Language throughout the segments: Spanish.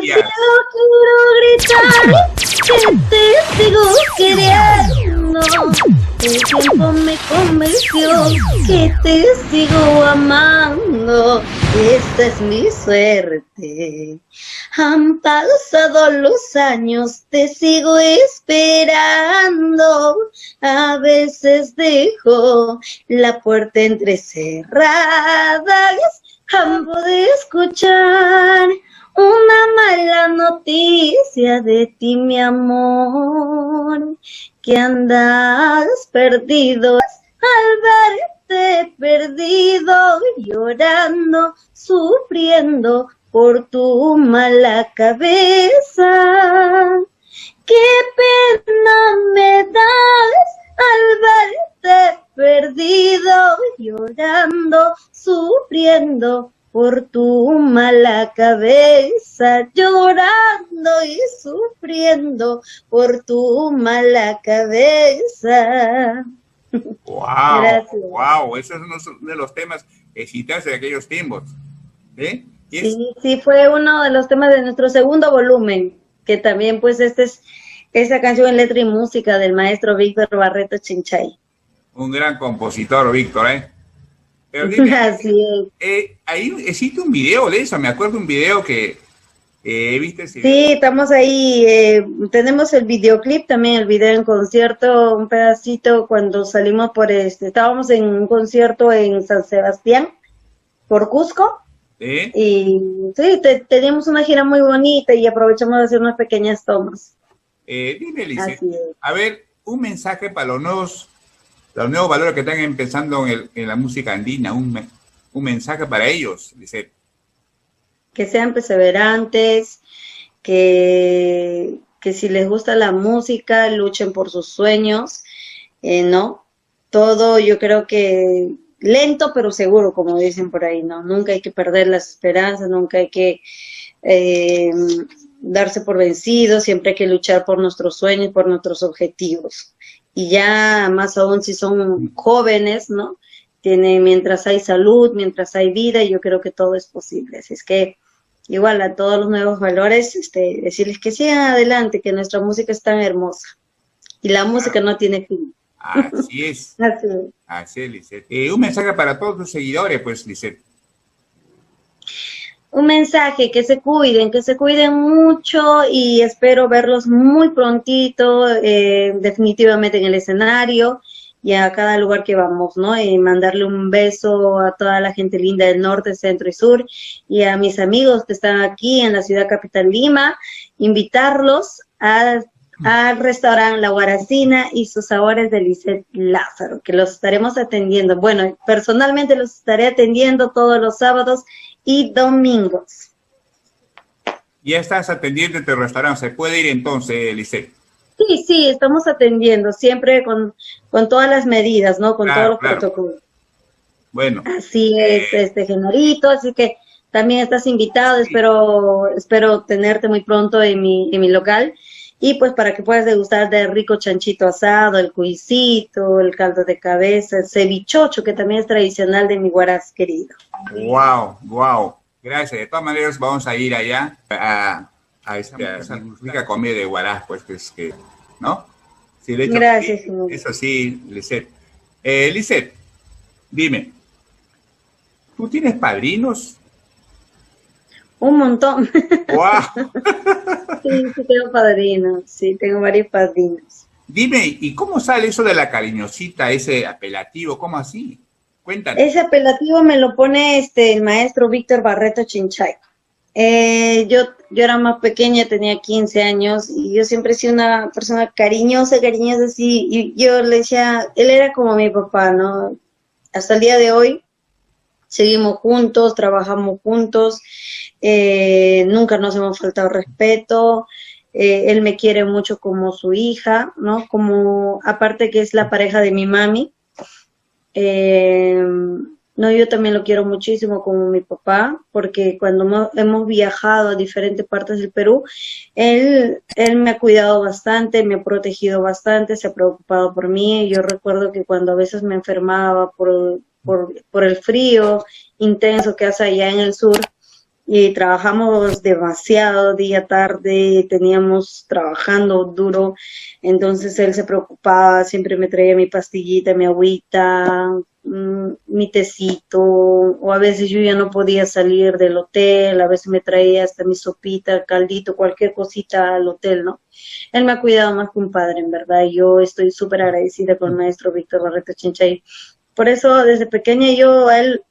Gracias. cielo quiero gritar que te sigo queriendo. El tiempo me convenció que te sigo amando. Esta es mi suerte. Han pasado los años, te sigo esperando. A veces dejo la puerta entrecerrada. Han podido escuchar una mala noticia de ti, mi amor, que andas perdido al verte perdido, llorando, sufriendo por tu mala cabeza. Qué pena me das al verte perdido, llorando, sufriendo por tu mala cabeza, llorando y sufriendo por tu mala cabeza. Wow, Gracias. wow, ese es uno de los temas excitantes de aquellos tiempos. ¿Eh? Sí, fue uno de los temas de nuestro segundo volumen, que también pues esa canción en letra y música del maestro Víctor Barreto Chinchay. Un gran compositor, Víctor, ¿eh? Pero dime, así es. ahí existe un video de eso, me acuerdo un video que viste. Sí, estamos ahí, tenemos el videoclip también, el video en concierto, un pedacito cuando salimos estábamos en un concierto en San Sebastián, por Cusco, y sí, teníamos una gira muy bonita y aprovechamos de hacer unas pequeñas tomas. Dime, Lisette, a ver, un mensaje para los nuevos valores que están empezando en la música andina, un mensaje para ellos, Lisette. Que sean perseverantes, que si les gusta la música, luchen por sus sueños, ¿no? Todo yo creo que lento pero seguro, como dicen por ahí, ¿no? Nunca hay que perder las esperanzas, nunca hay que darse por vencidos, siempre hay que luchar por nuestros sueños, por nuestros objetivos. Y ya más aún si son jóvenes, ¿no? Mientras hay salud, mientras hay vida, yo creo que todo es posible. Así es que igual a todos los nuevos valores, decirles que sigan adelante, que nuestra música es tan hermosa y la música no tiene fin. Así es. Así es, Lisette. Un mensaje para todos tus seguidores, pues, Lisette. Un mensaje, que se cuiden mucho y espero verlos muy prontito, definitivamente en el escenario y a cada lugar que vamos, ¿no? Y mandarle un beso a toda la gente linda del norte, centro y sur y a mis amigos que están aquí en la ciudad capital Lima, invitarlos al restaurante La Guaracina y sus sabores de Lisette Lázaro, que los estaremos atendiendo. Bueno, personalmente los estaré atendiendo todos los sábados y domingos. Ya estás atendiendo en tu restaurante, ¿se puede ir entonces, Lisette? Sí, estamos atendiendo, siempre con todas las medidas, ¿no? Con todos los protocolos. Bueno. Así es, Genarito, así que también estás invitado, espero tenerte muy pronto en mi local, y pues para que puedas degustar del rico chanchito asado, el cuisito, el caldo de cabeza, el cevichocho, que también es tradicional de mi Huaraz querido. Wow. Gracias. De todas maneras vamos a ir allá a esa rica comida de Huaraz, pues, ¿no? Sí, de hecho, gracias. Sí, eso sí, Lisette. Lisette, dime, ¿tú tienes padrinos? Un montón. ¡Wow! Sí, tengo padrinos, sí, tengo varios padrinos. Dime, ¿y cómo sale eso de la cariñosita, ese apelativo? ¿Cómo así? Cuéntanos. Ese apelativo me lo pone el maestro Víctor Barreto Chinchay. Yo era más pequeña, tenía 15 años, y yo siempre he sido una persona cariñosa, así, y yo le decía, él era como mi papá, ¿no? Hasta el día de hoy seguimos juntos, trabajamos juntos, nunca nos hemos faltado respeto, él me quiere mucho como su hija, ¿no? Como, aparte que es la pareja de mi mami, no, yo también lo quiero muchísimo como mi papá, porque cuando hemos viajado a diferentes partes del Perú, él me ha cuidado bastante, me ha protegido bastante, se ha preocupado por mí. Yo recuerdo que cuando a veces me enfermaba por el frío intenso que hace allá en el sur, y trabajamos demasiado día, tarde, teníamos trabajando duro, entonces él se preocupaba, siempre me traía mi pastillita, mi agüita, mi tecito, o a veces yo ya no podía salir del hotel, a veces me traía hasta mi sopita, caldito, cualquier cosita al hotel, ¿no? Él me ha cuidado más que un padre, en verdad, y yo estoy súper agradecida con el maestro Víctor Barreto Chinchay. Por eso, desde pequeña yo a él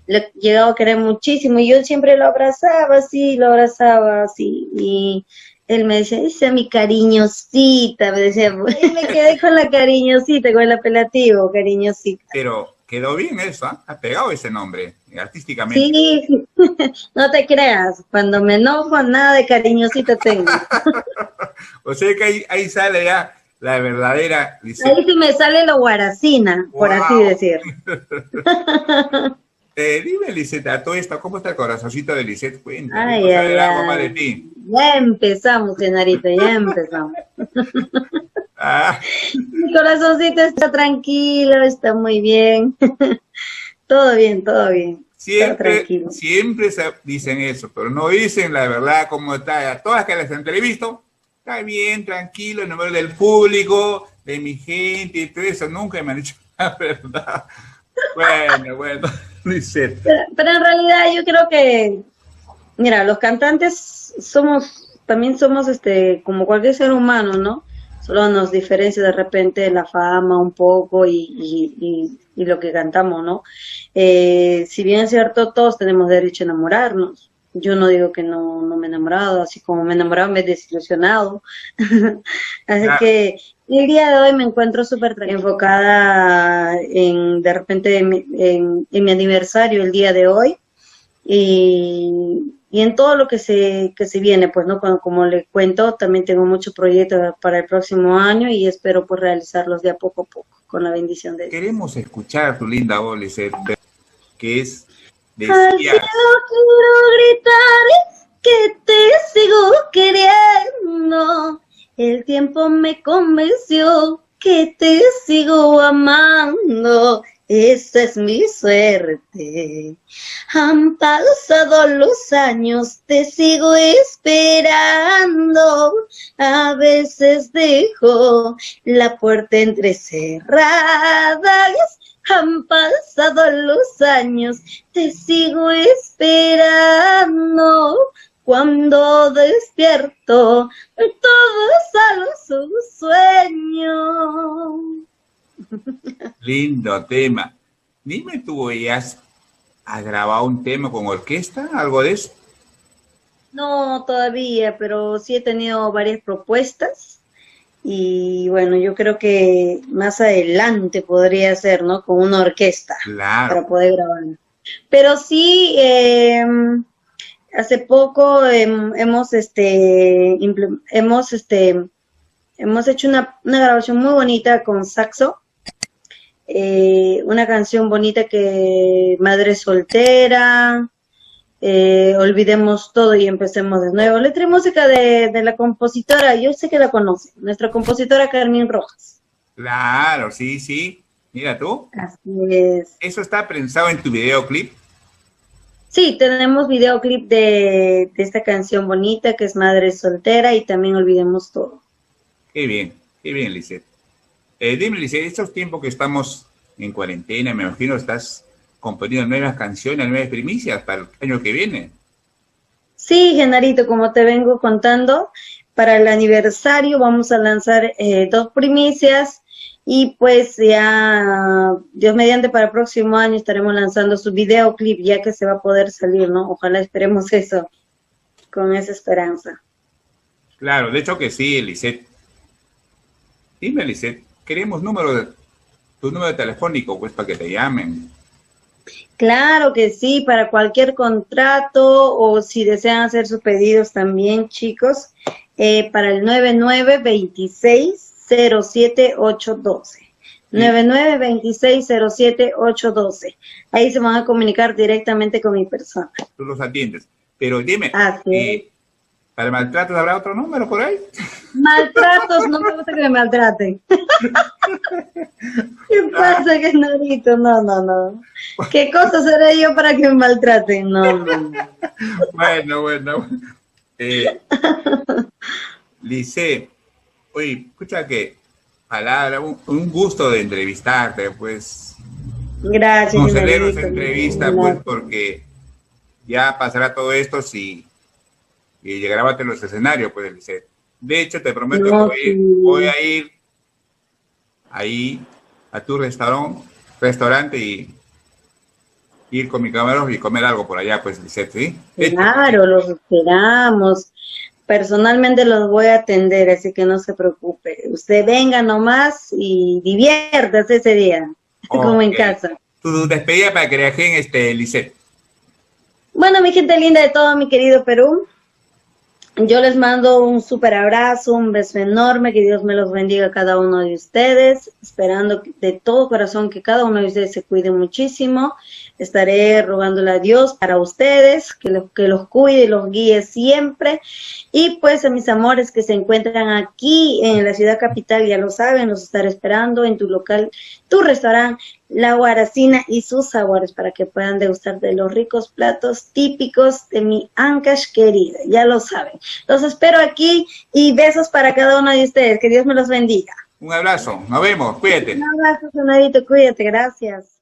le he llegado a querer muchísimo y yo siempre lo abrazaba así y él me decía, esa es mi cariñosita, me decía, y me quedé con la cariñosita, con el apelativo, cariñosita. Pero quedó bien eso, ¿eh? Ha pegado ese nombre, artísticamente. Sí, no te creas, cuando me enojo nada de cariñosita tengo. O sea que ahí sale ya la verdadera Lisette. Ahí sí me sale lo guaracina, wow, por así decir. Dime, Lisette, a todo esto, ¿cómo está el corazoncito de Lisette? Cuéntame, ay, ay, algo más de ti. Ya empezamos, Genarito, ya empezamos. Mi corazoncito está tranquilo, está muy bien. Todo bien, todo bien. Siempre dicen eso, pero no dicen la verdad como está. A todas las que las entrevisto, está bien, tranquilo, en nombre del público, de mi gente y todo eso. Nunca me han dicho la verdad. Bueno, Lisette. Pero en realidad yo creo que, mira, los cantantes también somos como cualquier ser humano, ¿no? Solo nos diferencia de repente la fama un poco y lo que cantamos, ¿no? Si bien es cierto, todos tenemos derecho a enamorarnos. Yo no digo que no me he enamorado, así como me he enamorado me he desilusionado. Así que el día de hoy me encuentro súper enfocada de repente en mi aniversario el día de hoy y en todo lo que se viene, pues, ¿no? Como le cuento, también tengo muchos proyectos para el próximo año y espero pues realizarlos de a poco, con la bendición de Dios. Queremos escuchar tu linda voz, Lisette, que es... Al cielo quiero gritar que te sigo queriendo. El tiempo me convenció que te sigo amando. Esa es mi suerte. Han pasado los años, te sigo esperando. A veces dejo la puerta entrecerrada. Han pasado los años, te sigo esperando. Cuando despierto, todo es algo su sueño. Lindo tema. Dime, ¿tú has grabado un tema con orquesta? ¿Algo de eso? No, todavía, pero sí he tenido varias propuestas. Y bueno, yo creo que más adelante podría ser, ¿no? Con una orquesta. Claro. Para poder grabar. Pero sí, hace poco hemos hecho una grabación muy bonita con saxo. Una canción bonita que Madre Soltera, Olvidemos Todo y Empecemos de Nuevo. Letra y música de la compositora, yo sé que la conoce, nuestra compositora Carmen Rojas. Claro, sí. Mira tú. Así es. ¿Eso está pensado en tu videoclip? Sí, tenemos videoclip de esta canción bonita que es Madre Soltera y también Olvidemos Todo. Qué bien, Lisette. Dime, Lisette, estos tiempos que estamos en cuarentena, me imagino estás componiendo nuevas canciones, nuevas primicias para el año que viene. Sí, Genarito, como te vengo contando, para el aniversario vamos a lanzar 2 primicias y pues ya, Dios mediante, para el próximo año estaremos lanzando su videoclip ya que se va a poder salir, ¿no? Ojalá esperemos eso, con esa esperanza. Claro, de hecho que sí, Lisette. Dime, Lisette, queremos tu número telefónico, pues, para que te llamen. Claro que sí, para cualquier contrato o si desean hacer sus pedidos también, chicos, para el 9926-07812. 9926-07812. Ahí se van a comunicar directamente con mi persona. Tú los atiendes. Pero dime, ¿para maltratos habrá otro número por ahí? Maltratos, no me gusta que me maltraten. ¿Qué pasa, Genarito? No, no, no. ¿Qué cosa seré yo para que me maltraten? No, no, no. Bueno. Lice, oye, escucha que palabra, un gusto de entrevistarte, pues. Gracias, Nos celebro Genarito. esa entrevista, pues, porque ya pasará todo esto y llegará a los escenarios, pues, Lice. De hecho, te prometo No, que voy a ir ahí a tu restaurante y ir con mi camarógrafo y comer algo por allá, pues, Lisette, ¿sí? claro, los esperamos. Personalmente los voy a atender, así que no se preocupe. Usted venga nomás y diviértase ese día, como en casa. Tu despedida para que reajen, Lisette. Bueno, mi gente linda de todo mi querido Perú, yo les mando un súper abrazo, un beso enorme, que Dios me los bendiga a cada uno de ustedes, esperando de todo corazón que cada uno de ustedes se cuide muchísimo. Estaré rogándole a Dios para ustedes, que los cuide y los guíe siempre. Y pues a mis amores que se encuentran aquí en la ciudad capital, ya lo saben, los estaré esperando en tu local, tu restaurante, La Guaracina y sus sabores, para que puedan degustar de los ricos platos típicos de mi Ancash querida, ya lo saben. Los espero aquí y besos para cada uno de ustedes, que Dios me los bendiga. Un abrazo, nos vemos, cuídate. Un abrazo, Sonadito, cuídate, gracias.